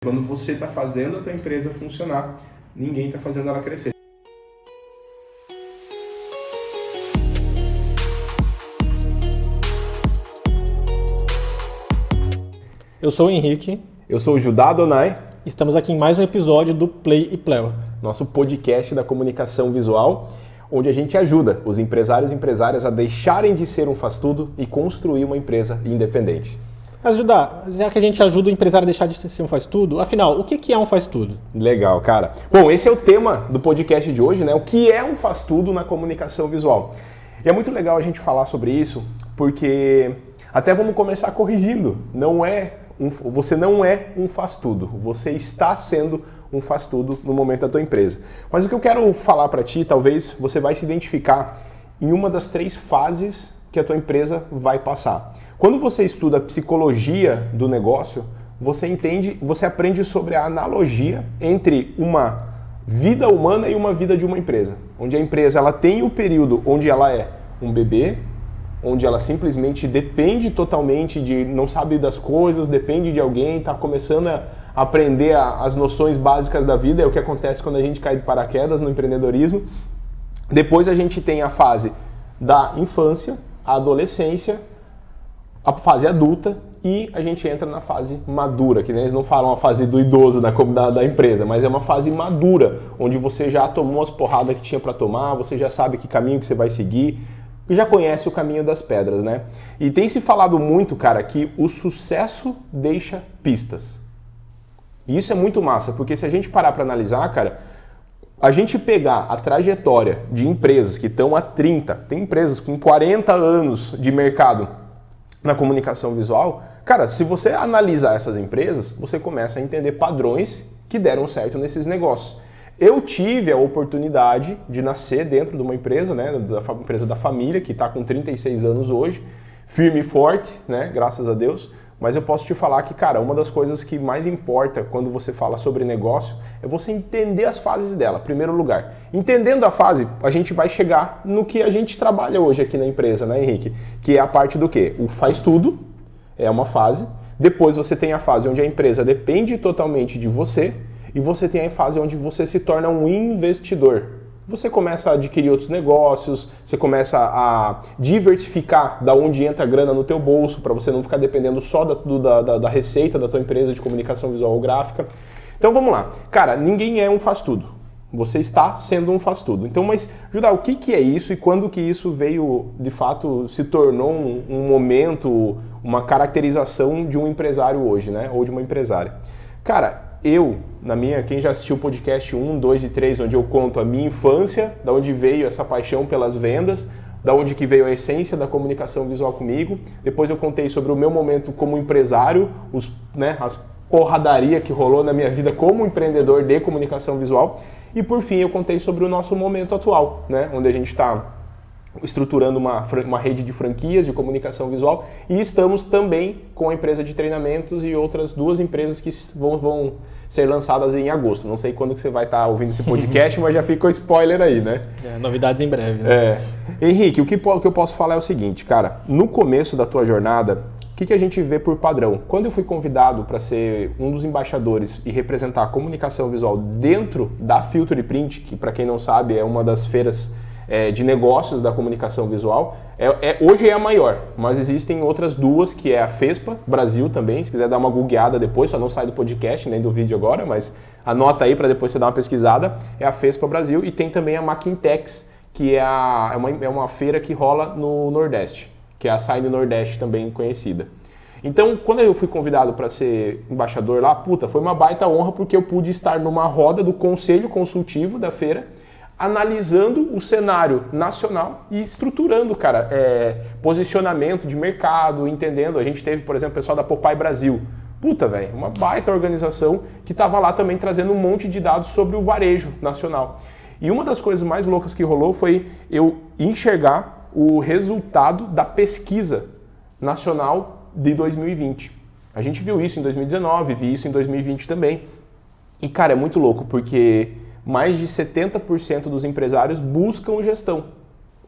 Quando você está fazendo a tua empresa funcionar, ninguém está fazendo ela crescer. Eu sou o Henrique. Eu sou o Judá Donai. Estamos aqui em mais um episódio do Play e Pleo, nosso podcast da comunicação visual, onde a gente ajuda os empresários e empresárias a deixarem de ser um faz-tudo e construir uma empresa independente. Mas, Judá, já que a gente ajuda o empresário a deixar de ser um faz-tudo, afinal, o que é um faz-tudo? Legal, cara. Bom, esse é o tema do podcast de hoje, né? O que é um faz-tudo na comunicação visual? E é muito legal a gente falar sobre isso, porque até vamos começar corrigindo. Você não é um faz-tudo, você está sendo um faz-tudo no momento da tua empresa. Mas o que eu quero falar para ti, talvez você vai se identificar em uma das 3 fases que a tua empresa vai passar. Quando você estuda a psicologia do negócio, você aprende sobre a analogia entre uma vida humana e uma vida de uma empresa. Onde a empresa ela tem o período onde ela é um bebê, onde ela simplesmente depende totalmente não sabe das coisas, depende de alguém, está começando a aprender as noções básicas da vida, é o que acontece quando a gente cai de paraquedas no empreendedorismo. Depois a gente tem a fase da infância, a adolescência, a fase adulta e a gente entra na fase madura, que eles não falam a fase do idoso da empresa, mas é uma fase madura, onde você já tomou as porradas que tinha para tomar, você já sabe que caminho que você vai seguir, já conhece o caminho das pedras, né? E tem se falado muito, cara, que o sucesso deixa pistas. E isso é muito massa, porque se a gente parar para analisar, cara, a gente pegar a trajetória de empresas que estão há 30, tem empresas com 40 anos de mercado na comunicação visual, cara, se você analisar essas empresas, você começa a entender padrões que deram certo nesses negócios. Eu tive a oportunidade de nascer dentro de uma empresa, né, da empresa da família, que está com 36 anos hoje, firme e forte, né, graças a Deus, mas eu posso te falar que, cara, uma das coisas que mais importa quando você fala sobre negócio é você entender as fases dela, em primeiro lugar. Entendendo a fase, a gente vai chegar no que a gente trabalha hoje aqui na empresa, né, Henrique? Que é a parte do quê? O faz tudo, é uma fase. Depois você tem a fase onde a empresa depende totalmente de você. E você tem a fase onde você se torna um investidor. Você começa a adquirir outros negócios, você começa a diversificar da onde entra a grana no teu bolso, para você não ficar dependendo só da receita da tua empresa de comunicação visual ou gráfica. Então vamos lá. Cara, ninguém é um faz-tudo. Você está sendo um faz-tudo. Então, mas, Judá, o que é isso e quando que isso veio, de fato, se tornou um momento, uma caracterização de um empresário hoje, né? Ou de uma empresária? Cara, quem já assistiu o podcast 1, 2 e 3, onde eu conto a minha infância, da onde veio essa paixão pelas vendas, da onde que veio a essência da comunicação visual comigo. Depois eu contei sobre o meu momento como empresário, as porradaria que rolou na minha vida como empreendedor de comunicação visual. E por fim eu contei sobre o nosso momento atual, né, onde a gente está estruturando uma rede de franquias de comunicação visual e estamos também com a empresa de treinamentos e outras 2 empresas que vão ser lançadas em agosto. Não sei quando que você vai estar ouvindo esse podcast, mas já fica o spoiler aí, né? Novidades em breve, né? Henrique, o que eu posso falar é o seguinte, cara, no começo da tua jornada, o que a gente vê por padrão? Quando eu fui convidado para ser um dos embaixadores e representar a comunicação visual dentro da Filter Print, que para quem não sabe é uma das feiras de negócios da comunicação visual, hoje é a maior, mas existem outras 2, que é a FESPA Brasil também, se quiser dar uma googleada depois, só não sai do podcast nem do vídeo agora, mas anota aí para depois você dar uma pesquisada, é a FESPA Brasil, e tem também a Maquintex, que é uma feira que rola no Nordeste, que é a Sign Nordeste também conhecida. Então, quando eu fui convidado para ser embaixador lá, foi uma baita honra, porque eu pude estar numa roda do conselho consultivo da feira, analisando o cenário nacional e estruturando, cara, posicionamento de mercado, entendendo. A gente teve, por exemplo, o pessoal da Popeye Brasil. Uma baita organização que estava lá também trazendo um monte de dados sobre o varejo nacional. E uma das coisas mais loucas que rolou foi eu enxergar o resultado da pesquisa nacional de 2020. A gente viu isso em 2019, vi isso em 2020 também. E, cara, é muito louco, porque mais de 70% dos empresários buscam gestão.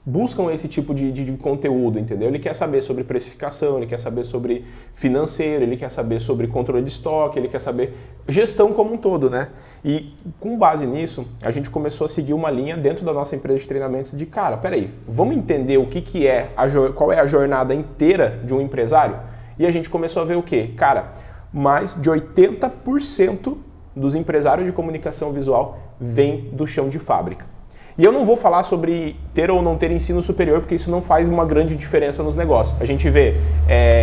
buscam esse tipo de conteúdo, entendeu? Ele quer saber sobre precificação, ele quer saber sobre financeiro, ele quer saber sobre controle de estoque, ele quer saber gestão como um todo, né? E com base nisso, a gente começou a seguir uma linha dentro da nossa empresa de treinamentos de, cara, peraí, vamos entender o que é, qual é a jornada inteira de um empresário? E a gente começou a ver o quê? Cara, mais de 80% dos empresários de comunicação visual vêm do chão de fábrica. E eu não vou falar sobre ter ou não ter ensino superior, porque isso não faz uma grande diferença nos negócios. A gente vê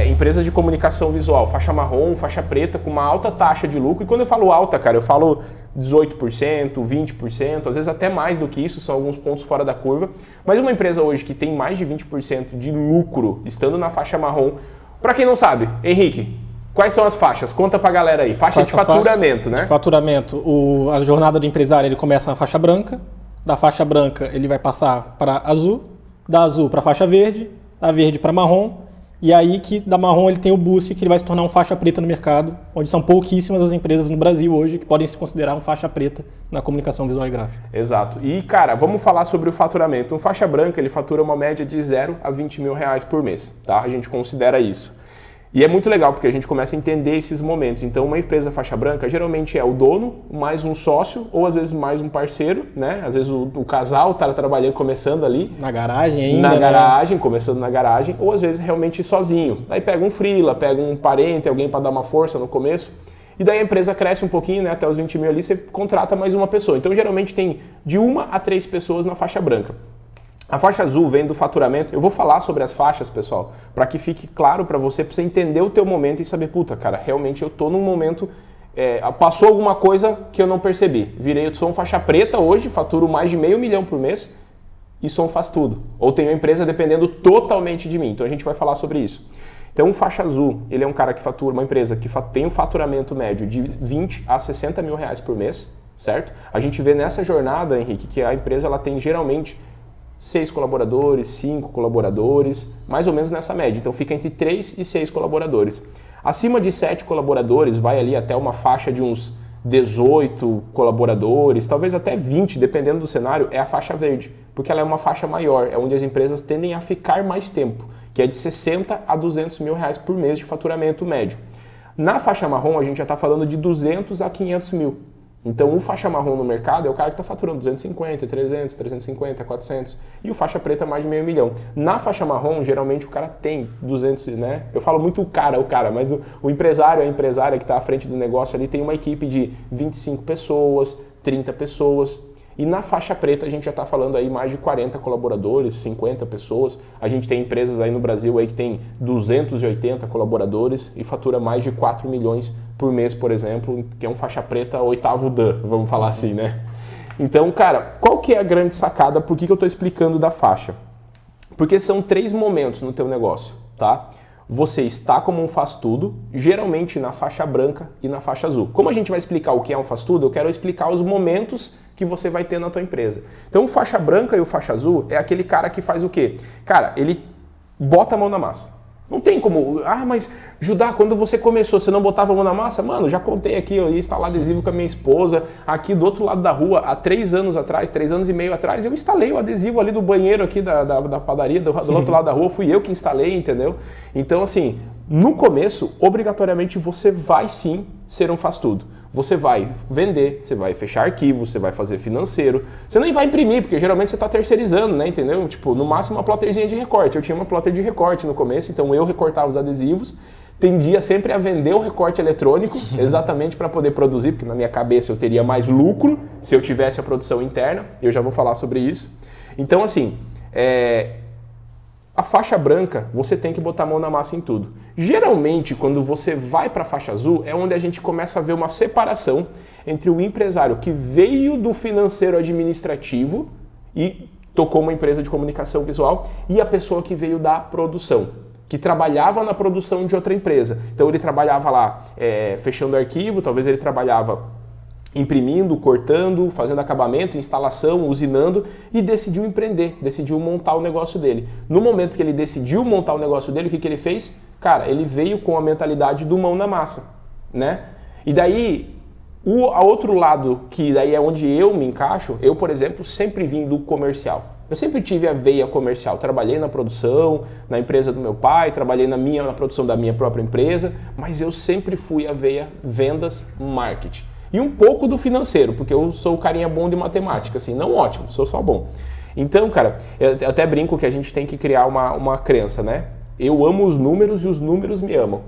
empresas de comunicação visual, faixa marrom, faixa preta, com uma alta taxa de lucro. E quando eu falo alta, cara, eu falo 18%, 20%, às vezes até mais do que isso, são alguns pontos fora da curva. Mas uma empresa hoje que tem mais de 20% de lucro estando na faixa marrom, para quem não sabe, Henrique, quais são as faixas? Conta pra galera aí. Faixa de faturamento, né? De faturamento. A jornada do empresário ele começa na faixa branca. Da faixa branca ele vai passar para azul, da azul para faixa verde, da verde para marrom, e aí que da marrom ele tem o boost que ele vai se tornar um faixa preta no mercado, onde são pouquíssimas as empresas no Brasil hoje que podem se considerar um faixa preta na comunicação visual e gráfica. Exato. E cara, vamos falar sobre o faturamento. Um faixa branca ele fatura uma média de 0 a 20 mil reais por mês, tá? A gente considera isso. E é muito legal porque a gente começa a entender esses momentos. Então, uma empresa faixa branca geralmente é o dono, mais um sócio, ou às vezes mais um parceiro, né? Às vezes o casal está trabalhando, começando ali. Na garagem ainda, Na garagem, começando na garagem, ou às vezes realmente sozinho. Aí pega um freela, pega um parente, alguém para dar uma força no começo. E daí a empresa cresce um pouquinho, né? Até os 20 mil ali, você contrata mais uma pessoa. Então, geralmente tem de 1 a 3 pessoas na faixa branca. A faixa azul vem do faturamento. Eu vou falar sobre as faixas, pessoal, para que fique claro para você entender o teu momento e saber, puta, cara, realmente eu tô num momento, passou alguma coisa que eu não percebi. Eu sou um faixa preta hoje, faturo mais de $500 mil por mês e sou um faz tudo. Ou tenho uma empresa dependendo totalmente de mim. Então a gente vai falar sobre isso. Então o faixa azul, ele é um cara que fatura, uma empresa que tem um faturamento médio de 20 a 60 mil reais por mês, certo? A gente vê nessa jornada, Henrique, que a empresa ela tem geralmente 6 colaboradores, 5 colaboradores, mais ou menos nessa média. Então fica entre 3 e 6 colaboradores. Acima de 7 colaboradores, vai ali até uma faixa de uns 18 colaboradores, talvez até 20, dependendo do cenário, é a faixa verde, porque ela é uma faixa maior, é onde as empresas tendem a ficar mais tempo, que é de 60 a 200 mil reais por mês de faturamento médio. Na faixa marrom, a gente já está falando de 200 a 500 mil. Então, o faixa marrom no mercado é o cara que está faturando 250, 300, 350, 400. E o faixa preta mais de $500 mil. Na faixa marrom, geralmente o cara tem 200, né? Eu falo muito o cara, mas o empresário, a empresária que está à frente do negócio ali tem uma equipe de 25 pessoas, 30 pessoas. E na faixa preta a gente já está falando aí mais de 40 colaboradores, 50 pessoas. A gente tem empresas aí no Brasil aí que tem 280 colaboradores e fatura mais de 4 milhões por mês, por exemplo, que é um faixa preta 8º Dan, vamos falar assim, né? Então, cara, qual que é a grande sacada? Por que eu estou explicando da faixa? Porque são 3 momentos no teu negócio, tá? Você está como um faz-tudo, geralmente na faixa branca e na faixa azul. Como a gente vai explicar o que é um faz-tudo, eu quero explicar os momentos que você vai ter na tua empresa. Então, o faixa branca e o faixa azul é aquele cara que faz o quê? Cara, ele bota a mão na massa. Não tem como, mas Judá, quando você começou, você não botava a mão na massa? Mano, já contei aqui, eu ia instalar adesivo com a minha esposa, aqui do outro lado da rua, há 3 anos atrás, 3 anos e meio atrás, eu instalei o adesivo ali do banheiro aqui da padaria, do outro lado da rua, fui eu que instalei, entendeu? Então, assim, no começo, obrigatoriamente, você vai sim ser um faz-tudo. Você vai vender, você vai fechar arquivo, você vai fazer financeiro. Você nem vai imprimir, porque geralmente você está terceirizando, né? Entendeu? Tipo, no máximo uma plotterzinha de recorte. Eu tinha uma plotter de recorte no começo, então eu recortava os adesivos. Tendia sempre a vender o recorte eletrônico, exatamente para poder produzir, porque na minha cabeça eu teria mais lucro se eu tivesse a produção interna. Eu já vou falar sobre isso. Então, assim, a faixa branca, você tem que botar a mão na massa em tudo. Geralmente, quando você vai para a faixa azul, é onde a gente começa a ver uma separação entre o empresário que veio do financeiro administrativo e tocou uma empresa de comunicação visual e a pessoa que veio da produção, que trabalhava na produção de outra empresa. Então, ele trabalhava lá fechando arquivo, talvez ele trabalhava imprimindo, cortando, fazendo acabamento, instalação, usinando e decidiu empreender, decidiu montar o negócio dele. No momento que ele decidiu montar o negócio dele, o que ele fez? Cara, ele veio com a mentalidade do mão na massa, né? E daí, a outro lado, que daí é onde eu me encaixo, eu, por exemplo, sempre vim do comercial. Eu sempre tive a veia comercial. Trabalhei na produção, na empresa do meu pai, trabalhei na produção da minha própria empresa, mas eu sempre fui a veia vendas, marketing. E um pouco do financeiro, porque eu sou o carinha bom de matemática, assim, não ótimo, sou só bom. Então, cara, eu até brinco que a gente tem que criar uma crença, né? Eu amo os números e os números me amam.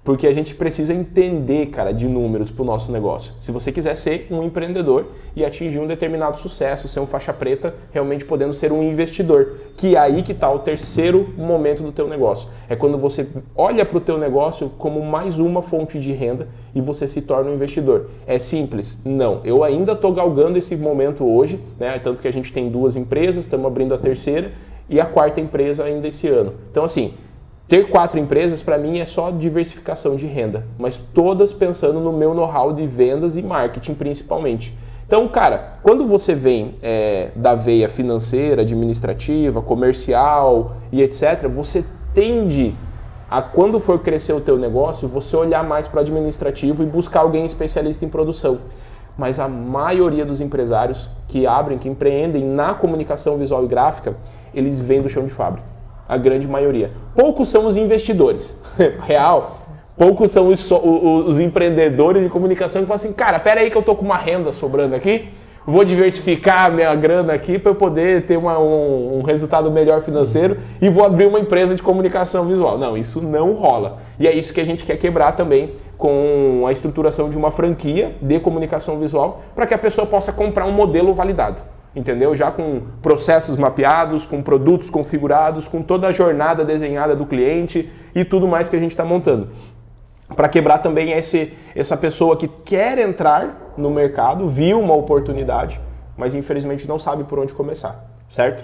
Porque a gente precisa entender, cara, de números para o nosso negócio. Se você quiser ser um empreendedor e atingir um determinado sucesso, ser um faixa preta, realmente podendo ser um investidor, que é aí que está o terceiro momento do teu negócio. É quando você olha para o teu negócio como mais uma fonte de renda e você se torna um investidor. É simples? Não. Eu ainda estou galgando esse momento hoje, né? Tanto que a gente tem 2 empresas, estamos abrindo a terceira e a 4ª empresa ainda esse ano. Então, assim, ter 4 empresas, para mim, é só diversificação de renda, mas todas pensando no meu know-how de vendas e marketing, principalmente. Então, cara, quando você vem da veia financeira, administrativa, comercial e etc., você tende a, quando for crescer o teu negócio, você olhar mais para o administrativo e buscar alguém especialista em produção. Mas a maioria dos empresários que abrem, que empreendem na comunicação visual e gráfica, eles vêm do chão de fábrica. A grande maioria. Poucos são os investidores, real. Poucos são os empreendedores de comunicação que falam assim, cara, pera aí que eu tô com uma renda sobrando aqui, vou diversificar a minha grana aqui para eu poder ter um resultado melhor financeiro e vou abrir uma empresa de comunicação visual. Não, isso não rola. E é isso que a gente quer quebrar também com a estruturação de uma franquia de comunicação visual para que a pessoa possa comprar um modelo validado. Entendeu? Já com processos mapeados, com produtos configurados, com toda a jornada desenhada do cliente e tudo mais que a gente está montando. Para quebrar também essa pessoa que quer entrar no mercado, viu uma oportunidade, mas infelizmente não sabe por onde começar, certo?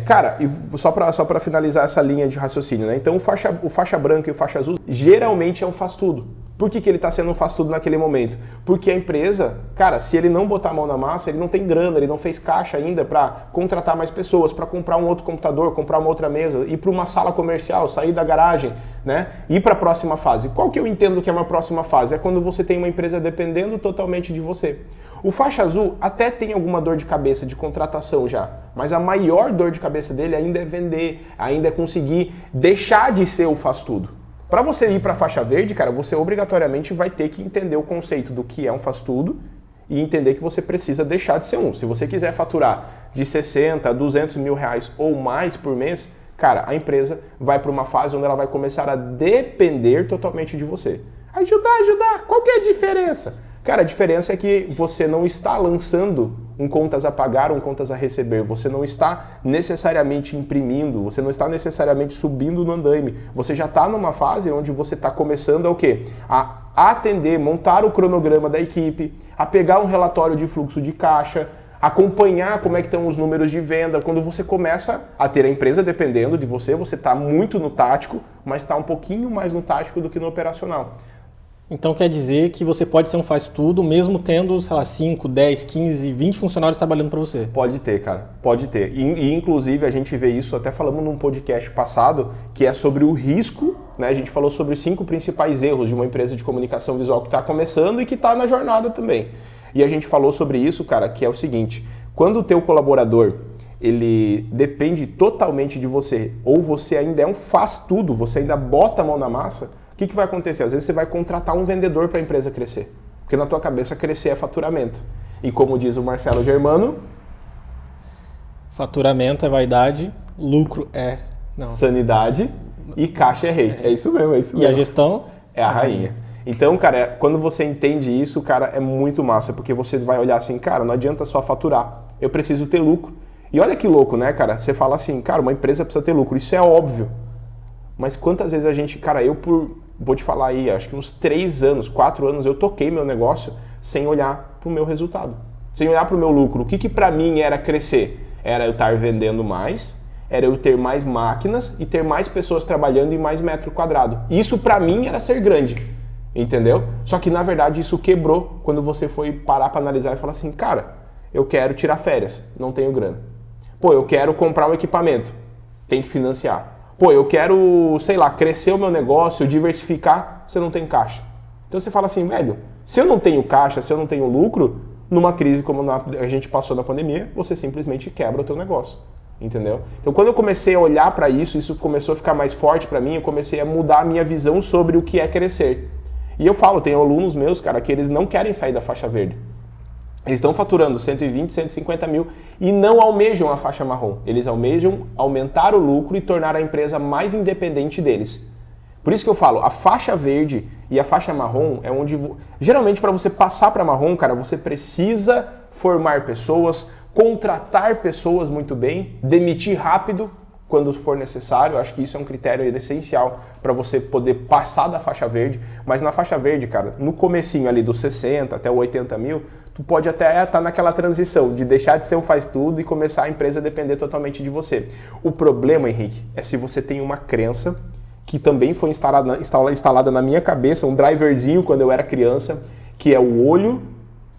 Cara, e só para finalizar essa linha de raciocínio, né? Então o faixa branca e o faixa azul geralmente é um faz-tudo. Por que ele está sendo um faz-tudo naquele momento? Porque a empresa, cara, se ele não botar a mão na massa, ele não tem grana, ele não fez caixa ainda para contratar mais pessoas, para comprar um outro computador, comprar uma outra mesa, ir para uma sala comercial, sair da garagem, né? Ir para a próxima fase. Qual que eu entendo que é uma próxima fase? É quando você tem uma empresa dependendo totalmente de você. O faixa azul até tem alguma dor de cabeça de contratação já, mas a maior dor de cabeça dele ainda é vender, ainda é conseguir deixar de ser o faz-tudo. Para você ir para a faixa verde, cara, você obrigatoriamente vai ter que entender o conceito do que é um faz-tudo e entender que você precisa deixar de ser um. Se você quiser faturar de 60 a 200 mil reais ou mais por mês, cara, a empresa vai para uma fase onde ela vai começar a depender totalmente de você. Ajudar, qual que é a diferença? Cara, a diferença é que você não está lançando um contas a pagar, um contas a receber. Você não está necessariamente imprimindo, você não está necessariamente subindo no andaime. Você já está numa fase onde você está começando a o quê? A atender, montar o cronograma da equipe, a pegar um relatório de fluxo de caixa, acompanhar como é que estão os números de venda. Quando você começa a ter a empresa dependendo de você, você está muito no tático, mas está um pouquinho mais no tático do que no operacional. Então quer dizer que você pode ser um faz-tudo mesmo tendo, sei lá, 5, 10, 15, 20 funcionários trabalhando para você? Pode ter, cara. Pode ter. E inclusive a gente vê isso, até falamos num podcast passado, que é sobre o risco, né? A gente falou sobre os 5 principais erros de uma empresa de comunicação visual que está começando e que está na jornada também. E a gente falou sobre isso, cara, que é o seguinte, quando o teu colaborador, ele depende totalmente de você, ou você ainda é um faz-tudo, você ainda bota a mão na massa, o que vai acontecer? Às vezes você vai contratar um vendedor para a empresa crescer. Porque na tua cabeça crescer é faturamento. E como diz o Marcelo Germano... Faturamento é vaidade, lucro é... Não. Sanidade e caixa é rei. É isso mesmo, é isso mesmo. E a gestão? É a rainha. Então, cara, quando você entende isso, cara, é muito massa. Porque você vai olhar assim, cara, não adianta só faturar. Eu preciso ter lucro. E olha que louco, né, cara? Você fala assim, cara, uma empresa precisa ter lucro. Isso é óbvio. Mas quantas vezes a gente... Cara, vou te falar aí, acho que uns 3 anos, 4 anos, eu toquei meu negócio sem olhar para o meu resultado, sem olhar para o meu lucro. O que para mim era crescer? Era eu estar vendendo mais, era eu ter mais máquinas e ter mais pessoas trabalhando em mais metro quadrado. Isso para mim era ser grande, entendeu? Só que na verdade isso quebrou quando você foi parar para analisar e falar assim, cara, eu quero tirar férias, não tenho grana. Pô, eu quero comprar um equipamento, tem que financiar. Pô, eu quero, sei lá, crescer o meu negócio, diversificar, você não tem caixa. Então você fala assim, velho, se eu não tenho caixa, se eu não tenho lucro, numa crise como a gente passou na pandemia, você simplesmente quebra o teu negócio. Entendeu? Então, quando eu comecei a olhar para isso começou a ficar mais forte para mim, eu comecei a mudar a minha visão sobre o que é crescer. E eu falo, tem alunos meus, cara, que eles não querem sair da faixa verde. Eles estão faturando 120, 150 mil e não almejam a faixa marrom. Eles almejam aumentar o lucro e tornar a empresa mais independente deles. Por isso que eu falo, a faixa verde e a faixa marrom é onde... Geralmente, para você passar para marrom, cara, você precisa formar pessoas, contratar pessoas muito bem, demitir rápido quando for necessário. Eu acho que isso é um critério essencial para você poder passar da faixa verde. Mas na faixa verde, cara, no comecinho ali dos 60 até 80 mil, tu pode até estar naquela transição de deixar de ser um faz-tudo e começar a empresa a depender totalmente de você. O problema, Henrique, é se você tem uma crença que também foi instalada na minha cabeça, um driverzinho quando eu era criança, que é o olho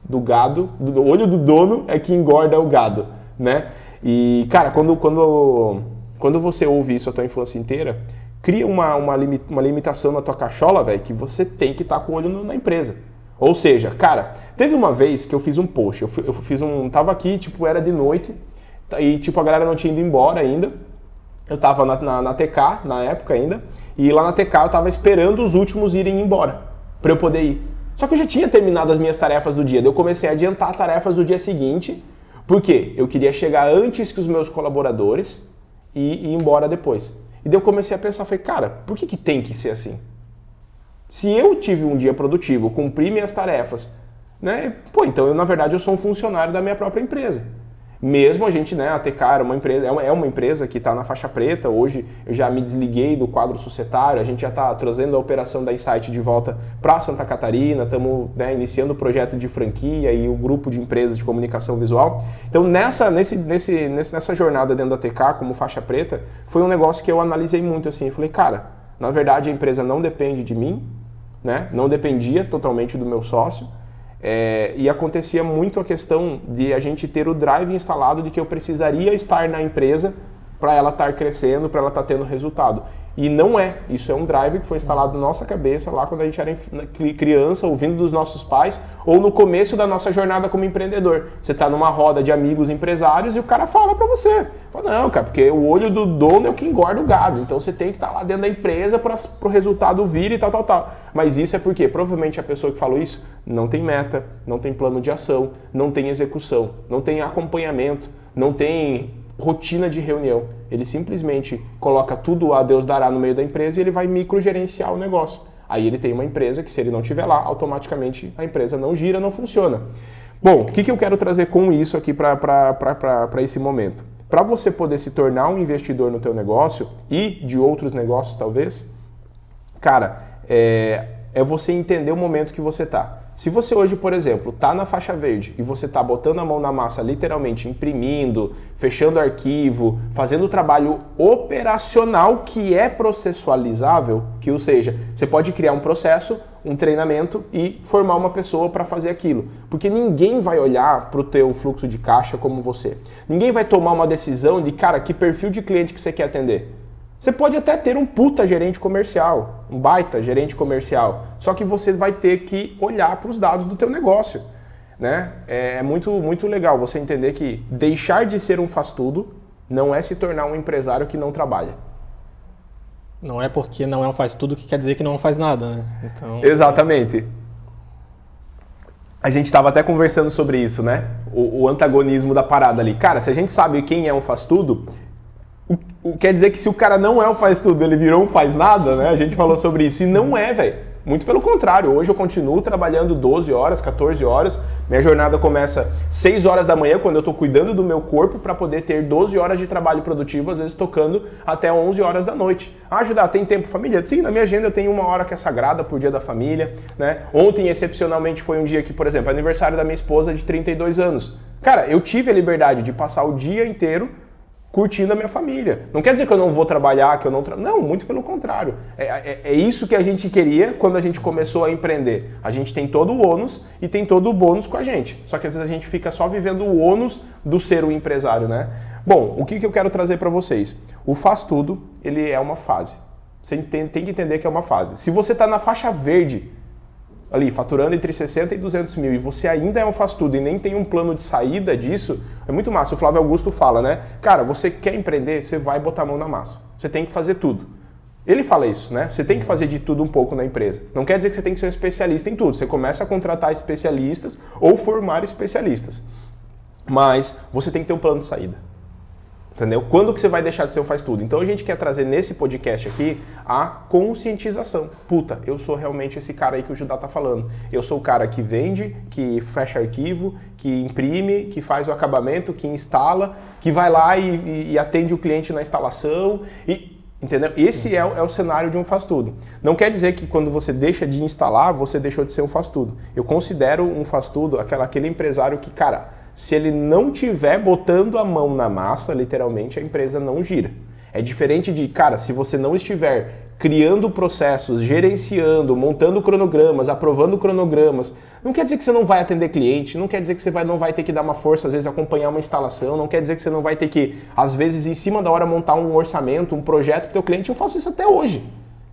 do gado, o olho do dono é que engorda o gado, né? E, cara, quando você ouve isso a tua infância inteira, cria uma limitação na tua cachola, velho, que você tem que estar com o olho na empresa. Ou seja, cara, teve uma vez que eu fiz um post, tava aqui, tipo, era de noite, e, tipo, a galera não tinha ido embora ainda. Eu tava na TK, na época ainda, e lá na TK eu tava esperando os últimos irem embora, pra eu poder ir. Só que eu já tinha terminado as minhas tarefas do dia, daí eu comecei a adiantar tarefas do dia seguinte, porque eu queria chegar antes que os meus colaboradores e ir embora depois. E daí eu comecei a pensar, falei, cara, por que tem que ser assim? Se eu tive um dia produtivo, cumpri minhas tarefas, né? Pô, então na verdade eu sou um funcionário da minha própria empresa. Mesmo a gente, né, a TK é uma empresa que está na faixa preta, hoje eu já me desliguei do quadro societário, a gente já está trazendo a operação da Insight de volta para Santa Catarina, estamos, né, iniciando o projeto de franquia e o grupo de empresas de comunicação visual. Então nessa jornada dentro da TK como faixa preta, foi um negócio que eu analisei muito assim, eu falei, cara, na verdade a empresa não depende de mim, né, não dependia totalmente do meu sócio. E acontecia muito a questão de a gente ter o drive instalado de que eu precisaria estar na empresa para ela estar crescendo, para ela estar tendo resultado. E não é. Isso é um drive que foi instalado na nossa cabeça lá quando a gente era criança, ouvindo dos nossos pais, ou no começo da nossa jornada como empreendedor. Você está numa roda de amigos empresários e o cara fala para você. Fala, não, cara, porque o olho do dono é o que engorda o gado. Então você tem que estar lá dentro da empresa para o resultado vir e tal. Mas isso é porque provavelmente a pessoa que falou isso não tem meta, não tem plano de ação, não tem execução, não tem acompanhamento, não tem rotina de reunião. Ele simplesmente coloca tudo a Deus dará no meio da empresa e ele vai microgerenciar o negócio. Aí ele tem uma empresa que, se ele não estiver lá, automaticamente a empresa não gira, não funciona. Bom, o que eu quero trazer com isso aqui para esse momento? Para você poder se tornar um investidor no teu negócio e de outros negócios talvez, cara, é você entender o momento que você está. Se você hoje, por exemplo, está na faixa verde e você está botando a mão na massa, literalmente imprimindo, fechando arquivo, fazendo o trabalho operacional que é processualizável, que ou seja, você pode criar um processo, um treinamento e formar uma pessoa para fazer aquilo. Porque ninguém vai olhar para o teu fluxo de caixa como você. Ninguém vai tomar uma decisão de, cara, que perfil de cliente que você quer atender. Você pode até ter um puta gerente comercial, um baita gerente comercial, só que você vai ter que olhar para os dados do teu negócio, né? É muito, muito legal você entender que deixar de ser um faz-tudo não é se tornar um empresário que não trabalha. Não é porque não é um faz-tudo que quer dizer que não faz nada, né? Então... Exatamente. A gente estava até conversando sobre isso, né? O antagonismo da parada ali. Cara, se a gente sabe quem é um faz-tudo... Quer dizer que se o cara não é um faz tudo, ele virou um faz nada, né? A gente falou sobre isso e não é, velho. Muito pelo contrário, hoje eu continuo trabalhando 12 horas, 14 horas. Minha jornada começa 6 horas da manhã, quando eu tô cuidando do meu corpo para poder ter 12 horas de trabalho produtivo, às vezes tocando até 11 horas da noite. Ah, Judá, tem tempo família? Sim, na minha agenda eu tenho 1 hora que é sagrada por dia da família, né? Ontem, excepcionalmente, foi um dia que, por exemplo, aniversário da minha esposa de 32 anos. Cara, eu tive a liberdade de passar o dia inteiro curtindo a minha família. Não quer dizer que eu não vou trabalhar, que eu não... Não, muito pelo contrário. É isso que a gente queria quando a gente começou a empreender. A gente tem todo o ônus e tem todo o bônus com a gente. Só que às vezes a gente fica só vivendo o ônus do ser um empresário, né? Bom, o que eu quero trazer para vocês? O faz tudo, ele é uma fase. Você tem que entender que é uma fase. Se você está na faixa verde, ali faturando entre 60 e 200 mil e você ainda é um faz tudo e nem tem um plano de saída disso, é muito massa. O Flávio Augusto fala, né? Cara, você quer empreender, você vai botar a mão na massa. Você tem que fazer tudo. Ele fala isso, né? Você tem que fazer de tudo um pouco na empresa. Não quer dizer que você tem que ser um especialista em tudo. Você começa a contratar especialistas ou formar especialistas. Mas você tem que ter um plano de saída. Entendeu? Quando que você vai deixar de ser um faz tudo? Então a gente quer trazer nesse podcast aqui a conscientização. Puta, eu sou realmente esse cara aí que o Judá tá falando. Eu sou o cara que vende, que fecha arquivo, que imprime, que faz o acabamento, que instala, que vai lá e atende o cliente na instalação entendeu? Esse é o cenário de um faz-tudo. Não quer dizer que quando você deixa de instalar, você deixou de ser um faz-tudo. Eu considero um faz-tudo aquele empresário que, cara, se ele não tiver botando a mão na massa, literalmente, a empresa não gira. É diferente de, cara, se você não estiver criando processos, gerenciando, montando cronogramas, aprovando cronogramas, não quer dizer que você não vai atender cliente, não quer dizer que você não vai ter que dar uma força, às vezes acompanhar uma instalação, não quer dizer que você não vai ter que, às vezes, em cima da hora, montar um orçamento, um projeto para o teu cliente. Eu faço isso até hoje.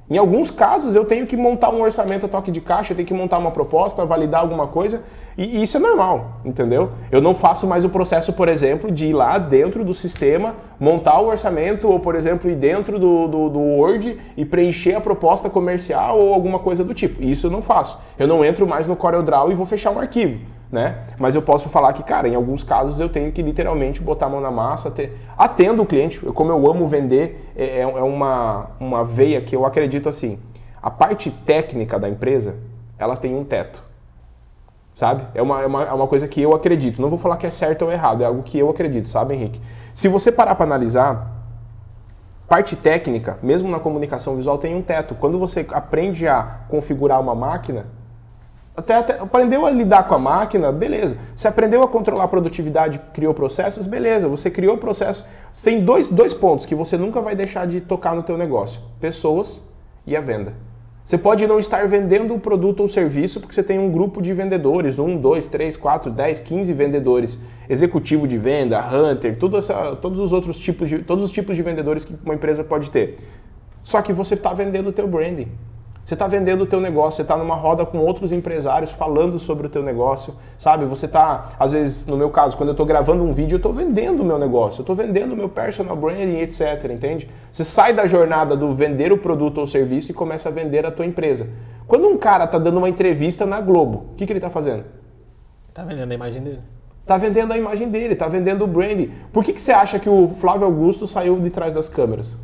Em alguns casos, eu tenho que montar um orçamento a toque de caixa, eu tenho que montar uma proposta, validar alguma coisa, e isso é normal, entendeu? Eu não faço mais o processo, por exemplo, de ir lá dentro do sistema, montar o orçamento, ou, por exemplo, ir dentro do Word e preencher a proposta comercial ou alguma coisa do tipo. Isso eu não faço. Eu não entro mais no CorelDRAW e vou fechar um arquivo, né? Mas eu posso falar que, cara, em alguns casos eu tenho que literalmente botar a mão na massa, atendo o cliente. Como eu amo vender, é uma veia que eu acredito assim. A parte técnica da empresa, ela tem um teto, sabe? É uma coisa que eu acredito. Não vou falar que é certo ou errado, é algo que eu acredito, sabe, Henrique? Se você parar para analisar, parte técnica, mesmo na comunicação visual, tem um teto. Quando você aprende a configurar uma máquina, até aprendeu a lidar com a máquina, beleza. Você aprendeu a controlar a produtividade, criou processos, beleza. Você criou processos. Tem dois pontos que você nunca vai deixar de tocar no teu negócio. Pessoas e a venda. Você pode não estar vendendo um produto ou serviço porque você tem um grupo de vendedores, 1, 2, 3, 4, 10, 15 vendedores. Executivo de venda, hunter, todos os tipos de vendedores que uma empresa pode ter. Só que você está vendendo o teu branding. Você está vendendo o teu negócio, você está numa roda com outros empresários falando sobre o teu negócio, sabe? Você está, às vezes, no meu caso, quando eu estou gravando um vídeo, eu estou vendendo o meu negócio, eu estou vendendo o meu personal branding, etc, entende? Você sai da jornada do vender o produto ou serviço e começa a vender a tua empresa. Quando um cara está dando uma entrevista na Globo, o que ele está fazendo? Está vendendo a imagem dele. Está vendendo a imagem dele, está vendendo o branding. Por que você acha que o Flávio Augusto saiu de trás das câmeras?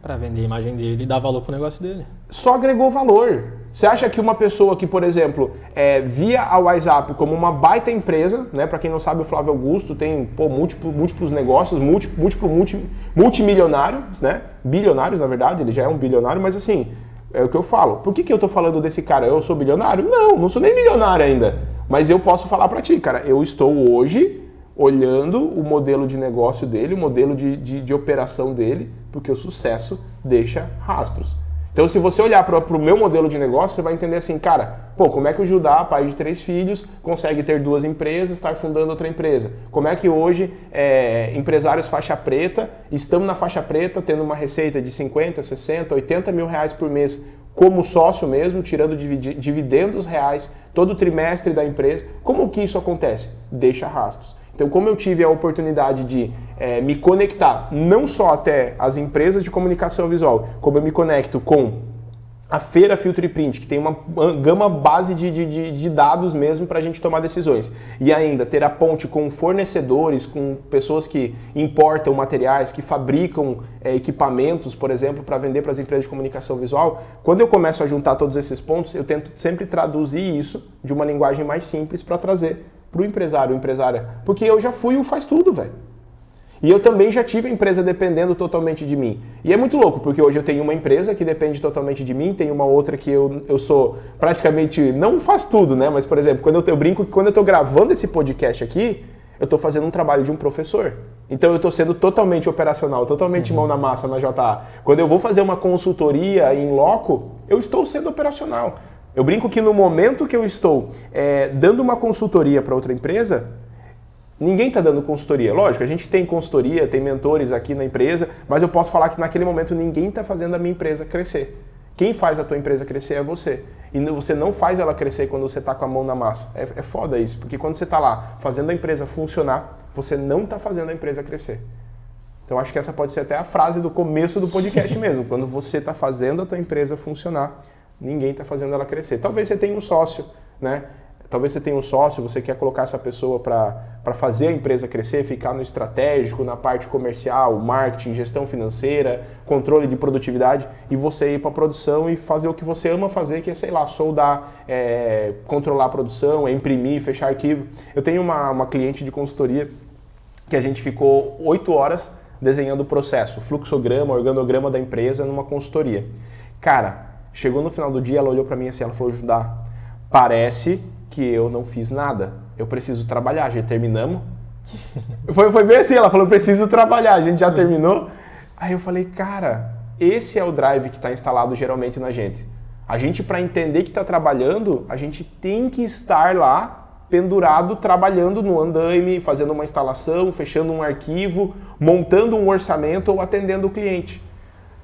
Para vender a imagem dele e dar valor pro negócio dele. Só agregou valor. Você acha que uma pessoa que, por exemplo, via a WhatsApp como uma baita empresa, né? Para quem não sabe, o Flávio Augusto tem múltiplos negócios, multimilionários, né? Bilionários, na verdade, ele já é um bilionário, mas assim, é o que eu falo. Por que eu tô falando desse cara? Eu sou bilionário? Não sou nem milionário ainda. Mas eu posso falar para ti, cara, eu estou hoje olhando o modelo de negócio dele, o modelo de operação dele, porque o sucesso deixa rastros. Então, se você olhar para o meu modelo de negócio, você vai entender assim, cara, como é que o Judá, pai de 3 filhos, consegue ter 2 empresas, estar fundando outra empresa? Como é que hoje, empresários faixa preta, estamos na faixa preta, tendo uma receita de 50, 60, 80 mil reais por mês, como sócio mesmo, tirando dividendos reais todo trimestre da empresa? Como que isso acontece? Deixa rastros. Então, como eu tive a oportunidade de me conectar não só até as empresas de comunicação visual, como eu me conecto com a Feira Filtro e Print, que tem uma gama base de dados mesmo para a gente tomar decisões. E ainda ter a ponte com fornecedores, com pessoas que importam materiais, que fabricam equipamentos, por exemplo, para vender para as empresas de comunicação visual. Quando eu começo a juntar todos esses pontos, eu tento sempre traduzir isso de uma linguagem mais simples para trazer para o empresário, empresária. Porque eu já fui o faz tudo, velho. E eu também já tive a empresa dependendo totalmente de mim. E é muito louco, porque hoje eu tenho uma empresa que depende totalmente de mim, tem uma outra que eu sou praticamente, não faz tudo, né? Mas, por exemplo, quando eu brinco que quando eu estou gravando esse podcast aqui, eu estou fazendo um trabalho de um professor. Então eu estou sendo totalmente operacional, totalmente mão na massa na JA. Quando eu vou fazer uma consultoria em loco, eu estou sendo operacional. Eu brinco que no momento que eu estou dando uma consultoria para outra empresa, ninguém está dando consultoria. Lógico, a gente tem consultoria, tem mentores aqui na empresa, mas eu posso falar que naquele momento ninguém está fazendo a minha empresa crescer. Quem faz a tua empresa crescer é você. e você não faz ela crescer quando você está com a mão na massa. É foda isso, porque quando você está lá fazendo a empresa funcionar, você não está fazendo a empresa crescer. Então acho que essa pode ser até a frase do começo do podcast mesmo. Quando você está fazendo a tua empresa funcionar, ninguém está fazendo ela crescer. Talvez você tenha um sócio, né? Talvez você tenha um sócio, você quer colocar essa pessoa para fazer a empresa crescer, ficar no estratégico, na parte comercial, marketing, gestão financeira, controle de produtividade, e você ir para a produção e fazer o que você ama fazer, que é, sei lá, soldar, controlar a produção, imprimir, fechar arquivo. Eu tenho uma cliente de consultoria que a gente ficou 8 horas desenhando o processo, fluxograma, organograma da empresa numa consultoria. Cara, chegou no final do dia, ela olhou para mim assim, ela falou, Judá, parece que eu não fiz nada, eu preciso trabalhar, já terminamos? Foi bem assim, ela falou, preciso trabalhar, a gente já terminou? Aí eu falei, cara, esse é o drive que está instalado geralmente na gente. A gente, para entender que está trabalhando, a gente tem que estar lá, pendurado, trabalhando no andaime, fazendo uma instalação, fechando um arquivo, montando um orçamento ou atendendo o cliente.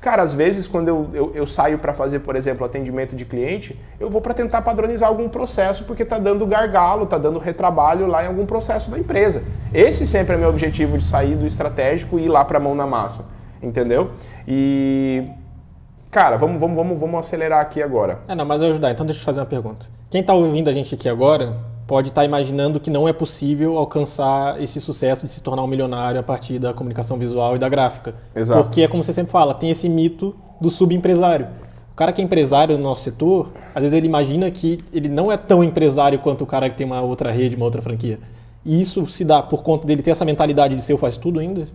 Cara, às vezes quando eu saio para fazer, por exemplo, atendimento de cliente, eu vou para tentar padronizar algum processo porque está dando gargalo, está dando retrabalho lá em algum processo da empresa. Esse sempre é meu objetivo de sair do estratégico e ir lá para a mão na massa, entendeu? E, cara, vamos acelerar aqui agora. Não, mas eu vou ajudar, então deixa eu te fazer uma pergunta. Quem está ouvindo a gente aqui agora pode estar imaginando que não é possível alcançar esse sucesso de se tornar um milionário a partir da comunicação visual e da gráfica. Exato. Porque é como você sempre fala, tem esse mito do subempresário. O cara que é empresário no nosso setor, às vezes ele imagina que ele não é tão empresário quanto o cara que tem uma outra rede, uma outra franquia. E isso se dá por conta dele ter essa mentalidade de ser o faz tudo ainda?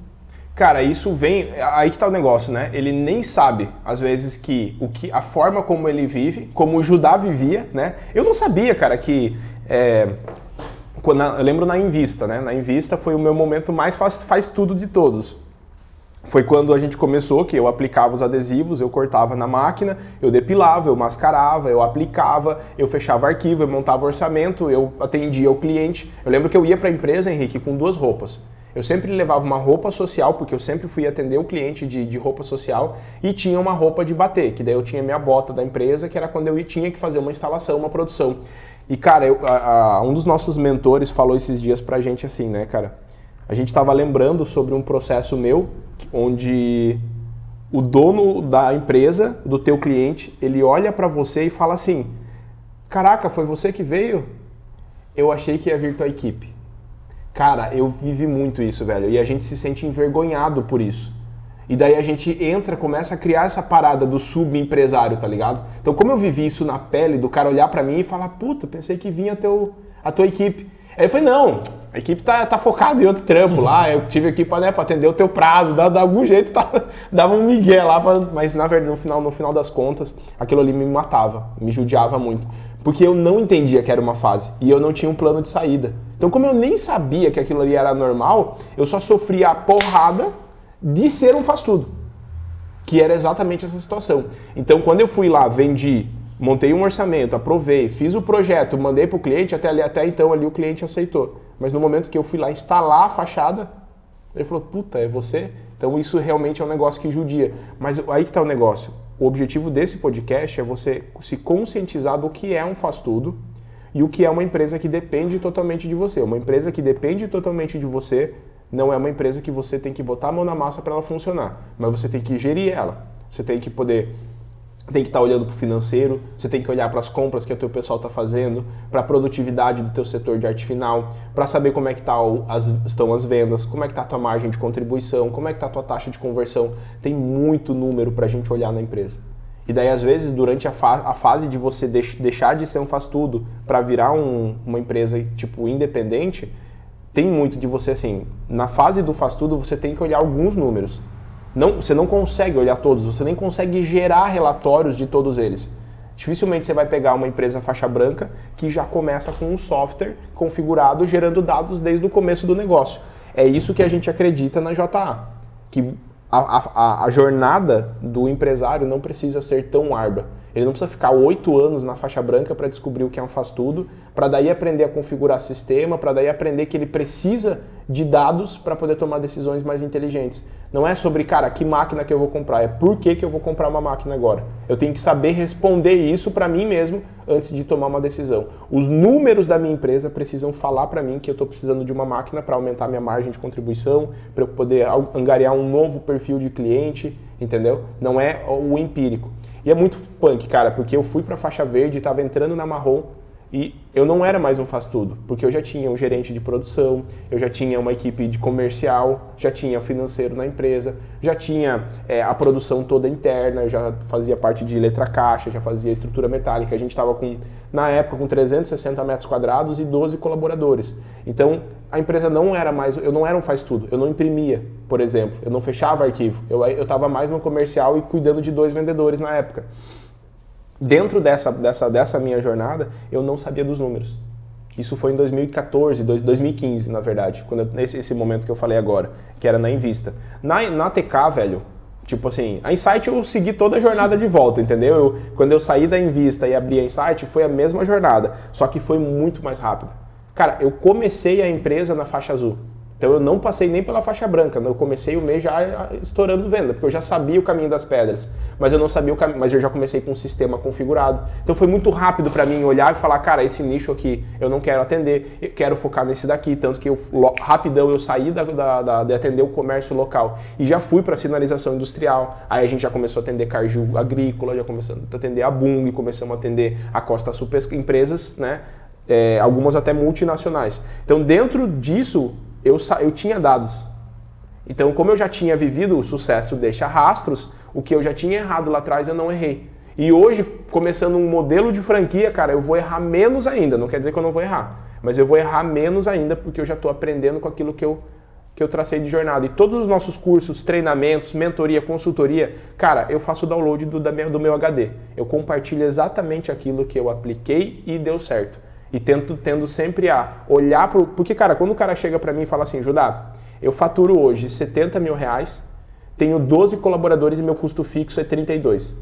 Cara, isso vem... Aí que tá o negócio, né? Ele nem sabe, às vezes, que a forma como ele vive, como o Judá vivia, né? Eu não sabia, cara, que... eu lembro na Invista, né? Na Invista foi o meu momento mais faz tudo de todos. Foi quando a gente começou, que eu aplicava os adesivos, eu cortava na máquina, eu depilava, eu mascarava, eu aplicava, eu fechava arquivo, eu montava orçamento, eu atendia o cliente. Eu lembro que eu ia para a empresa, Henrique, com 2 roupas. Eu sempre levava uma roupa social, porque eu sempre fui atender o cliente de roupa social, e tinha uma roupa de bater, que daí eu tinha minha bota da empresa, que era quando eu tinha que fazer uma instalação, uma produção. E, cara, um dos nossos mentores falou esses dias pra gente assim, né, cara? A gente tava lembrando sobre um processo meu, onde o dono da empresa, do teu cliente, ele olha pra você e fala assim, caraca, foi você que veio? Eu achei que ia vir tua equipe. Cara, eu vivi muito isso, velho, e a gente se sente envergonhado por isso. E daí a gente começa a criar essa parada do subempresário, tá ligado? Então, como eu vivi isso na pele, do cara olhar pra mim e falar, puta, pensei que vinha a tua equipe. Aí eu falei, não, a equipe tá focada em outro trampo lá, eu tive aqui pra atender o teu prazo, de algum jeito dava um migué lá, mas na verdade, no final das contas, aquilo ali me matava, me judiava muito. Porque eu não entendia que era uma fase e eu não tinha um plano de saída. Então, como eu nem sabia que aquilo ali era normal, eu só sofria a porrada de ser um faz-tudo, que era exatamente essa situação. Então, quando eu fui lá, vendi, montei um orçamento, aprovei, fiz o projeto, mandei para o cliente, até então ali o cliente aceitou. Mas no momento que eu fui lá instalar a fachada, ele falou, puta, é você? Então isso realmente é um negócio que judia. Mas aí que está o negócio. O objetivo desse podcast é você se conscientizar do que é um faz-tudo e o que é uma empresa que depende totalmente de você. Uma empresa que depende totalmente de você não é uma empresa que você tem que botar a mão na massa para ela funcionar, mas você tem que gerir ela. Você tem que estar olhando para o financeiro, você tem que olhar para as compras que o teu pessoal está fazendo, para a produtividade do teu setor de arte final, para saber como é que estão as vendas, como é que está a tua margem de contribuição, como é que está a tua taxa de conversão. Tem muito número para a gente olhar na empresa. E daí, às vezes, durante a fase de você deixar de ser um faz-tudo para virar uma empresa tipo independente, tem muito de você, assim, na fase do faz-tudo você tem que olhar alguns números. Você não consegue olhar todos, você nem consegue gerar relatórios de todos eles. Dificilmente você vai pegar uma empresa faixa branca que já começa com um software configurado gerando dados desde o começo do negócio. É isso que a gente acredita na JA, que a jornada do empresário não precisa ser tão árdua. Ele não precisa ficar 8 anos na faixa branca para descobrir o que é um faz-tudo, para daí aprender a configurar sistema, para daí aprender que ele precisa de dados para poder tomar decisões mais inteligentes. Não é sobre, cara, que máquina que eu vou comprar, é por que eu vou comprar uma máquina agora. Eu tenho que saber responder isso para mim mesmo antes de tomar uma decisão. Os números da minha empresa precisam falar para mim que eu estou precisando de uma máquina para aumentar minha margem de contribuição, para eu poder angariar um novo perfil de cliente, entendeu? Não é o empírico. E é muito punk, cara, porque eu fui para a faixa verde, estava entrando na marrom, e eu não era mais um faz-tudo, porque eu já tinha um gerente de produção, eu já tinha uma equipe de comercial, já tinha financeiro na empresa, já tinha a produção toda interna, eu já fazia parte de letra caixa, já fazia estrutura metálica. A gente estava na época com 360 metros quadrados e 12 colaboradores. Então a empresa não era mais, eu não era um faz-tudo, eu não imprimia, por exemplo, eu não fechava arquivo, eu estava mais no comercial e cuidando de 2 vendedores na época. Dentro dessa minha jornada, eu não sabia dos números. Isso foi em 2014, 2015, na verdade, nesse momento que eu falei agora, que era na Invista. Na TK, velho, tipo assim, a Insight eu segui toda a jornada de volta, entendeu? Quando eu saí da Invista e abri a Insight, foi a mesma jornada, só que foi muito mais rápido. Cara, eu comecei a empresa na faixa azul. Então eu não passei nem pela faixa branca, eu comecei o mês já estourando venda, porque eu já sabia o caminho das pedras, mas eu não sabia o caminho, mas eu já comecei com um sistema configurado. Então foi muito rápido para mim olhar e falar, cara, esse nicho aqui eu não quero atender, eu quero focar nesse daqui, tanto que rapidão eu saí de atender o comércio local e já fui para sinalização industrial. Aí a gente já começou a atender Cargill Agrícola, já começamos a atender a Bung, começamos a atender a Costa Sul empresas, né? Algumas até multinacionais. Então dentro disso eu tinha dados. Então, como eu já tinha vivido o sucesso deixa rastros, o que eu já tinha errado lá atrás eu não errei. E hoje, começando um modelo de franquia, cara, eu vou errar menos ainda. Não quer dizer que eu não vou errar, mas eu vou errar menos ainda porque eu já estou aprendendo com aquilo que eu tracei de jornada. E todos os nossos cursos, treinamentos, mentoria, consultoria, cara, eu faço o download do meu HD. Eu compartilho exatamente aquilo que eu apliquei e deu certo. E tendo sempre a olhar pro... Porque, cara, quando o cara chega pra mim e fala assim, Judá, eu faturo hoje R$70 mil, tenho 12 colaboradores e meu custo fixo é 32.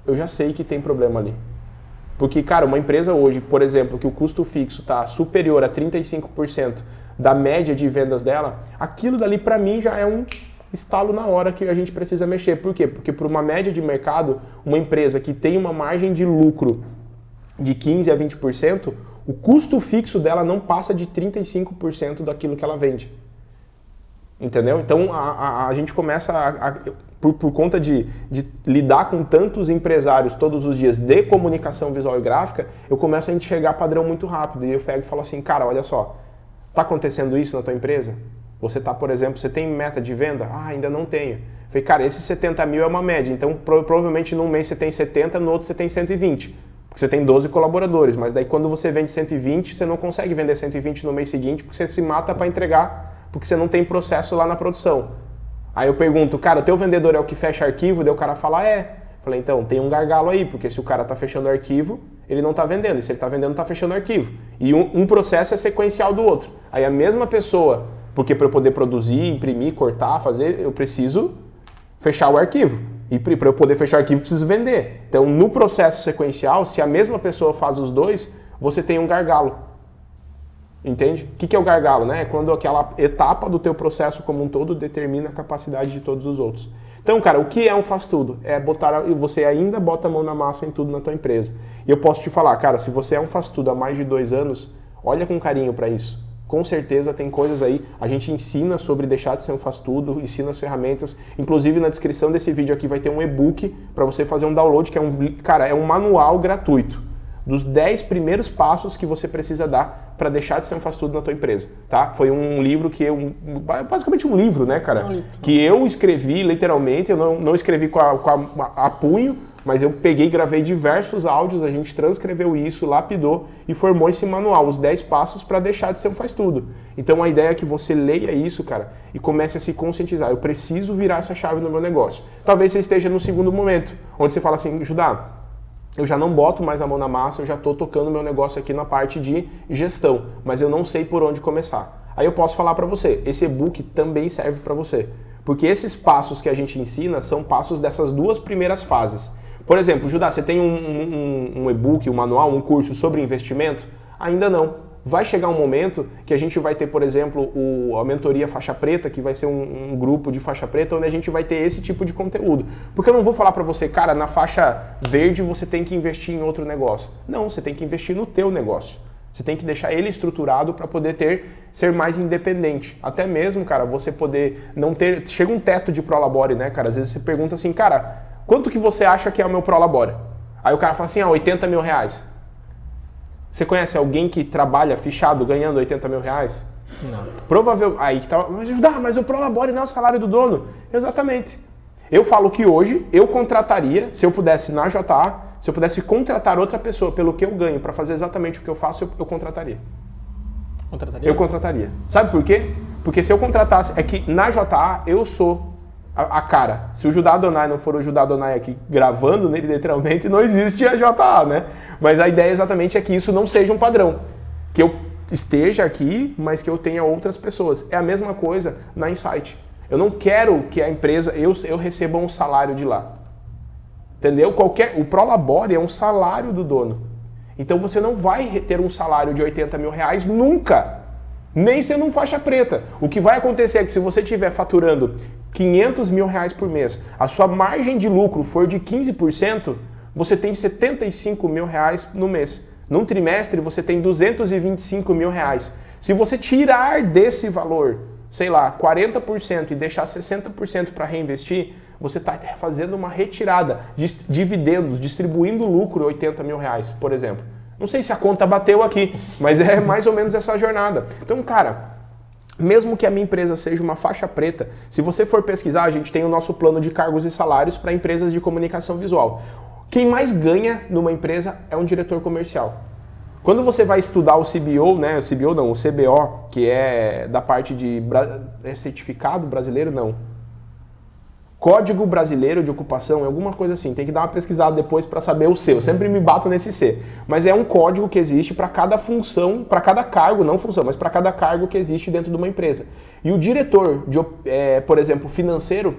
Eu já sei que tem problema ali. Porque, cara, uma empresa hoje, por exemplo, que o custo fixo tá superior a 35% da média de vendas dela, aquilo dali pra mim já é um estalo na hora que a gente precisa mexer. Por quê? Porque por uma média de mercado, uma empresa que tem uma margem de lucro de 15% a 20%, o custo fixo dela não passa de 35% daquilo que ela vende. Entendeu? Então a gente começa, por conta de lidar com tantos empresários todos os dias de comunicação visual e gráfica, eu começo a enxergar padrão muito rápido. E eu pego e falo assim, cara, olha só, tá acontecendo isso na tua empresa? Você tá, por exemplo, você tem meta de venda? Ah, ainda não tenho. Eu falei, cara, esse 70 mil é uma média, então provavelmente num mês você tem 70, no outro você tem 120. Porque você tem 12 colaboradores, mas daí quando você vende 120, você não consegue vender 120 no mês seguinte porque você se mata para entregar, porque você não tem processo lá na produção. Aí eu pergunto, cara, o teu vendedor é o que fecha arquivo? Daí o cara fala, é. Falei, então, tem um gargalo aí, porque se o cara tá fechando arquivo, ele não tá vendendo, e se ele tá vendendo, tá fechando arquivo. E um processo é sequencial do outro. Aí a mesma pessoa, porque para eu poder produzir, imprimir, cortar, fazer, eu preciso fechar o arquivo. E para eu poder fechar o arquivo, eu preciso vender. Então, no processo sequencial, se a mesma pessoa faz os dois, você tem um gargalo. Entende? O que é o gargalo? Né? É quando aquela etapa do teu processo como um todo determina a capacidade de todos os outros. Então, cara, o que é um faz-tudo? É você ainda bota a mão na massa em tudo na tua empresa. E eu posso te falar, cara, se você é um faz-tudo há mais de 2 anos, olha com carinho para isso. Com certeza tem coisas aí, a gente ensina sobre deixar de ser um faz-tudo, ensina as ferramentas, inclusive na descrição desse vídeo aqui vai ter um e-book para você fazer um download, que é um manual gratuito dos 10 primeiros passos que você precisa dar para deixar de ser um faz-tudo na tua empresa, tá? Foi um livro que basicamente um livro, né, cara? Que eu escrevi literalmente, eu não escrevi com a punho, mas eu peguei e gravei diversos áudios, a gente transcreveu isso, lapidou e formou esse manual, os 10 passos para deixar de ser um faz-tudo. Então a ideia é que você leia isso, cara, e comece a se conscientizar. Eu preciso virar essa chave no meu negócio. Talvez você esteja no segundo momento, onde você fala assim, Judá, eu já não boto mais a mão na massa, eu já estou tocando meu negócio aqui na parte de gestão, mas eu não sei por onde começar. Aí eu posso falar para você, esse e-book também serve para você, porque esses passos que a gente ensina são passos dessas 2 primeiras fases. Por exemplo, Judá, você tem um e-book, um manual, um curso sobre investimento? Ainda não. vai chegar um momento que a gente vai ter, por exemplo, a mentoria faixa preta, que vai ser um grupo de faixa preta, onde a gente vai ter esse tipo de conteúdo. Porque eu não vou falar para você, cara, na faixa verde você tem que investir em outro negócio. Não, você tem que investir no teu negócio. Você tem que deixar ele estruturado para poder ser mais independente. Até mesmo, cara, você poder não ter... Chega um teto de Prolabore, né, cara? Às vezes você pergunta assim, cara, quanto que você acha que é o meu Prolabore? Aí o cara fala assim, 80 mil reais. Você conhece alguém que trabalha fichado ganhando 80 mil reais? Não. Provavelmente. Aí que tá. Mas o Prolabore não é o salário do dono. Exatamente. Eu falo que hoje eu contrataria, se eu pudesse na JA, se eu pudesse contratar outra pessoa pelo que eu ganho para fazer exatamente o que eu faço, eu contrataria. Contrataria? Eu contrataria. Sabe por quê? Porque se eu contratasse, é que na JA eu sou a cara. Se o Judá Adonai não for o Judá Adonai aqui gravando nele, literalmente, não existe a JA, né? Mas a ideia exatamente é que isso não seja um padrão. Que eu esteja aqui, mas que eu tenha outras pessoas. É a mesma coisa na Insight. Eu não quero que a empresa, eu receba um salário de lá. Entendeu? O Prolabore é um salário do dono. Então você não vai ter um salário de 80 mil reais nunca. Nem sendo um faixa preta. O que vai acontecer é que se você estiver faturando 500 mil reais por mês, a sua margem de lucro for de 15%, você tem 75 mil reais no mês. Num trimestre você tem 225 mil reais. Se você tirar desse valor, sei lá, 40% e deixar 60% para reinvestir, você está fazendo uma retirada de dividendos, distribuindo lucro 80 mil reais, por exemplo. Não sei se a conta bateu aqui, mas é mais ou menos essa jornada. Então, cara, mesmo que a minha empresa seja uma faixa preta, se você for pesquisar, a gente tem o nosso plano de cargos e salários para empresas de comunicação visual. Quem mais ganha numa empresa é um diretor comercial. Quando você vai estudar o CBO, né? O CBO não, o CBO, que é da parte de... É certificado brasileiro? Não. Código Brasileiro de Ocupação, alguma coisa assim. Tem que dar uma pesquisada depois para saber o seu. Eu sempre me bato nesse C. Mas é um código que existe para cada função, para cada cargo, não função, mas para cada cargo que existe dentro de uma empresa. E o diretor, por exemplo, financeiro,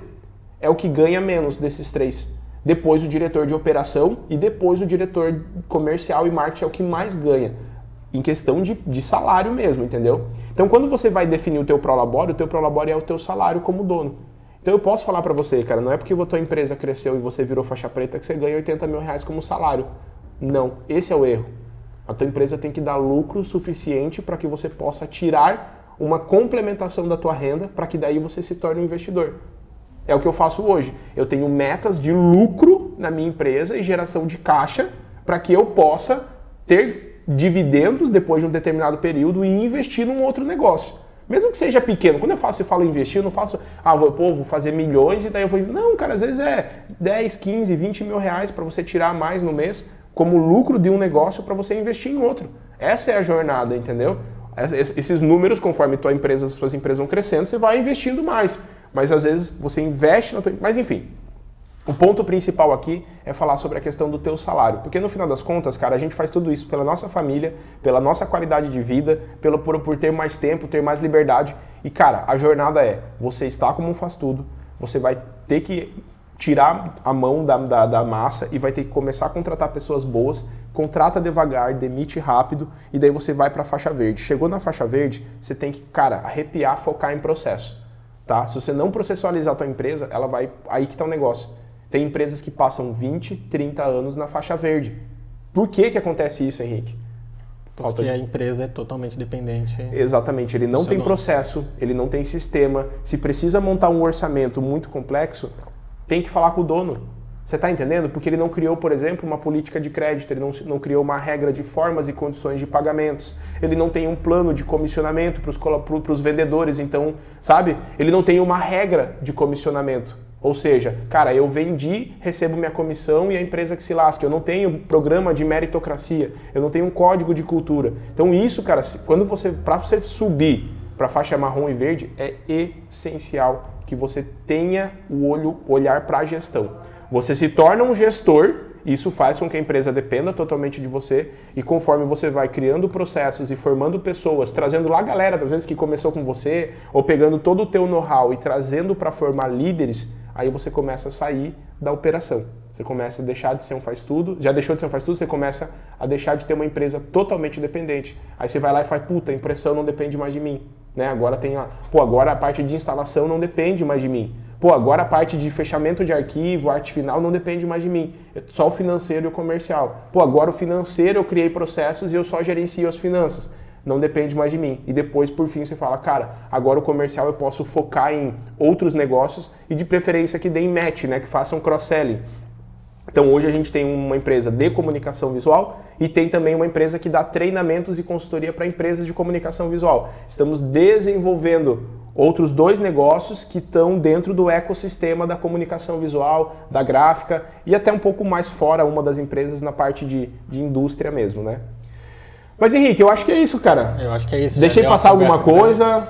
é o que ganha menos desses três. Depois o diretor de operação e depois o diretor comercial e marketing é o que mais ganha. Em questão de salário mesmo, entendeu? Então quando você vai definir o teu Prolabore é o teu salário como dono. Então eu posso falar para você, cara, não é porque a tua empresa cresceu e você virou faixa preta que você ganha 80 mil reais como salário. Não, esse é o erro. A tua empresa tem que dar lucro suficiente para que você possa tirar uma complementação da tua renda para que daí você se torne um investidor. É o que eu faço hoje. Eu tenho metas de lucro na minha empresa e geração de caixa para que eu possa ter dividendos depois de um determinado período e investir num outro negócio. Mesmo que seja pequeno. Quando eu falo investir, eu não faço, vou fazer milhões e daí eu vou... Não, cara, às vezes é 10, 15, 20 mil reais para você tirar mais no mês como lucro de um negócio para você investir em outro. Essa é a jornada, entendeu? Esses números, conforme suas empresas vão crescendo, você vai investindo mais. Mas às vezes você investe na tua... Mas enfim, o ponto principal aqui é falar sobre a questão do teu salário. Porque no final das contas, cara, a gente faz tudo isso pela nossa família, pela nossa qualidade de vida, por ter mais tempo, ter mais liberdade. E, cara, a jornada você está como um faz-tudo, você vai ter que tirar a mão da massa e vai ter que começar a contratar pessoas boas, contrata devagar, demite rápido e daí você vai para a faixa verde. Chegou na faixa verde, você tem que, cara, arrepiar, focar em processo. Tá? Se você não processualizar a tua empresa, ela vai... Aí que tá o negócio. Tem empresas que passam 20, 30 anos na faixa verde. Por que acontece isso, Henrique? Porque a empresa é totalmente dependente. Exatamente. Ele não tem processo, ele não tem sistema. Se precisa montar um orçamento muito complexo, tem que falar com o dono. Você está entendendo? Porque ele não criou, por exemplo, uma política de crédito, ele não criou uma regra de formas e condições de pagamentos, ele não tem um plano de comissionamento para os vendedores, então, sabe? Ele não tem uma regra de comissionamento. Ou seja, cara, eu vendi, recebo minha comissão e a empresa que se lasca. Eu não tenho programa de meritocracia, eu não tenho um código de cultura. Então isso, cara, para você subir para a faixa marrom e verde, é essencial que você tenha o olhar para a gestão. Você se torna um gestor, isso faz com que a empresa dependa totalmente de você e conforme você vai criando processos e formando pessoas, trazendo lá a galera, às vezes que começou com você, ou pegando todo o teu know-how e trazendo para formar líderes, aí você começa a sair da operação. Você começa a deixar de ser um faz-tudo, já deixou de ser um faz-tudo, você começa a deixar de ter uma empresa totalmente dependente. Aí você vai lá e faz, puta, a impressão não depende mais de mim. Né? Agora agora a parte de instalação não depende mais de mim. Pô, agora a parte de fechamento de arquivo, arte final, não depende mais de mim. É só o financeiro e o comercial. Pô, agora o financeiro eu criei processos e eu só gerencio as finanças. Não depende mais de mim. E depois, por fim, você fala, cara, agora o comercial eu posso focar em outros negócios e de preferência que deem match, né? Que façam cross-selling. Então hoje a gente tem uma empresa de comunicação visual e tem também uma empresa que dá treinamentos e consultoria para empresas de comunicação visual. Estamos desenvolvendo outros 2 negócios que estão dentro do ecossistema da comunicação visual, da gráfica e até um pouco mais fora uma das empresas na parte de indústria mesmo, né? Mas Henrique, eu acho que é isso, cara. Eu acho que é isso. Deixei passar alguma coisa?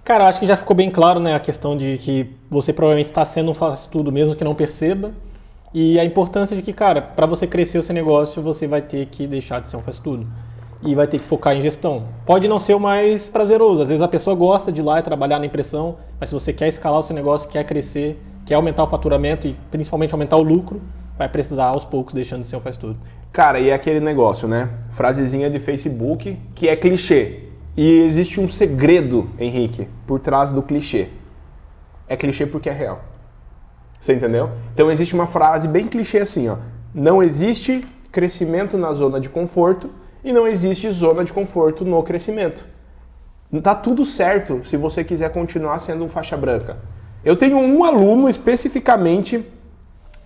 Cara, acho que já ficou bem claro, né, a questão de que você provavelmente está sendo um faz-tudo mesmo que não perceba. E a importância de que, cara, para você crescer o seu negócio, você vai ter que deixar de ser um faz-tudo. E vai ter que focar em gestão. Pode não ser o mais prazeroso. Às vezes a pessoa gosta de ir lá e trabalhar na impressão, mas se você quer escalar o seu negócio, quer crescer, quer aumentar o faturamento e principalmente aumentar o lucro, vai precisar aos poucos deixando de ser um faz-tudo. Cara, e é aquele negócio, né? Frasezinha de Facebook que é clichê. E existe um segredo, Henrique, por trás do clichê. É clichê porque é real. Você entendeu? Então existe uma frase bem clichê assim, ó. Não existe crescimento na zona de conforto e não existe zona de conforto no crescimento. Tá tudo certo se você quiser continuar sendo um faixa branca. Eu tenho um aluno especificamente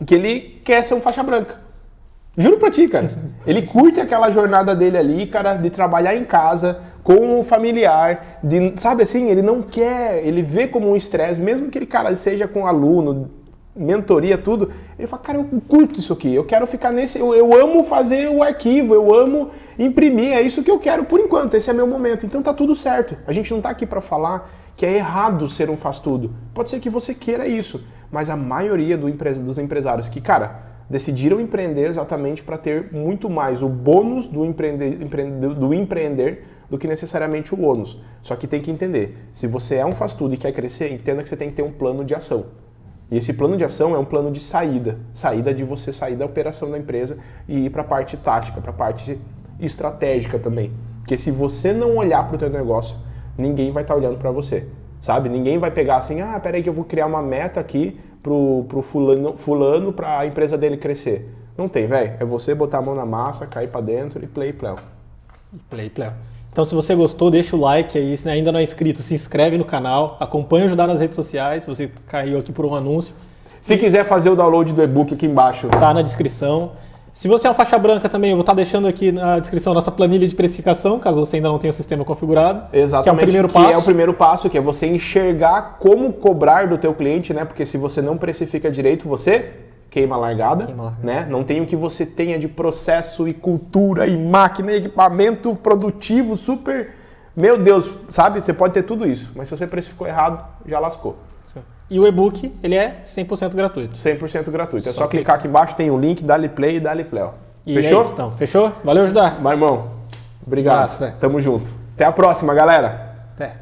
que ele quer ser um faixa branca. Juro pra ti, cara. Ele curte aquela jornada dele ali, cara, de trabalhar em casa, com o familiar, sabe assim, ele não quer, ele vê como um estresse, mesmo que ele, cara, seja com aluno, mentoria, tudo, ele fala, cara, eu curto isso aqui, eu quero ficar nesse, eu amo fazer o arquivo, eu amo imprimir, é isso que eu quero por enquanto, esse é meu momento, então tá tudo certo. A gente não tá aqui pra falar que é errado ser um faz-tudo, pode ser que você queira isso, mas a maioria dos empresários que, cara, decidiram empreender exatamente para ter muito mais o bônus do empreender do que necessariamente o ônus. Só que tem que entender, se você é um faz-tudo e quer crescer, entenda que você tem que ter um plano de ação. E esse plano de ação é um plano de saída de você sair da operação da empresa e ir para a parte tática, para a parte estratégica também. Porque se você não olhar para o teu negócio, ninguém vai estar olhando para você, sabe? Ninguém vai pegar assim, peraí que eu vou criar uma meta aqui pro fulano para a empresa dele crescer. Não tem, velho. É você botar a mão na massa, cair para dentro e play. Então, se você gostou, deixa o like aí. Se ainda não é inscrito, se inscreve no canal, acompanha o Ajudar nas redes sociais, se você caiu aqui por um anúncio. Se quiser fazer o download do e-book aqui embaixo, tá na descrição. Se você é uma faixa branca também, eu vou estar deixando aqui na descrição a nossa planilha de precificação, caso você ainda não tenha o sistema configurado. Exatamente. Que é o primeiro passo. Que é o primeiro passo, que é você enxergar como cobrar do teu cliente, né? Porque se você não precifica direito, você queima a largada, né? Não tem o que você tenha de processo e cultura e máquina e equipamento produtivo super... Meu Deus, sabe? Você pode ter tudo isso, mas se você precificou errado, já lascou. E o e-book, ele é 100% gratuito. 100% gratuito. É só clicar aqui embaixo, tem o link, dá-lhe play e dá-lhe play. Fechou? É isso, então. Fechou? Valeu, Ajudar. Meu irmão, obrigado. Tamo junto. Até a próxima, galera. Até.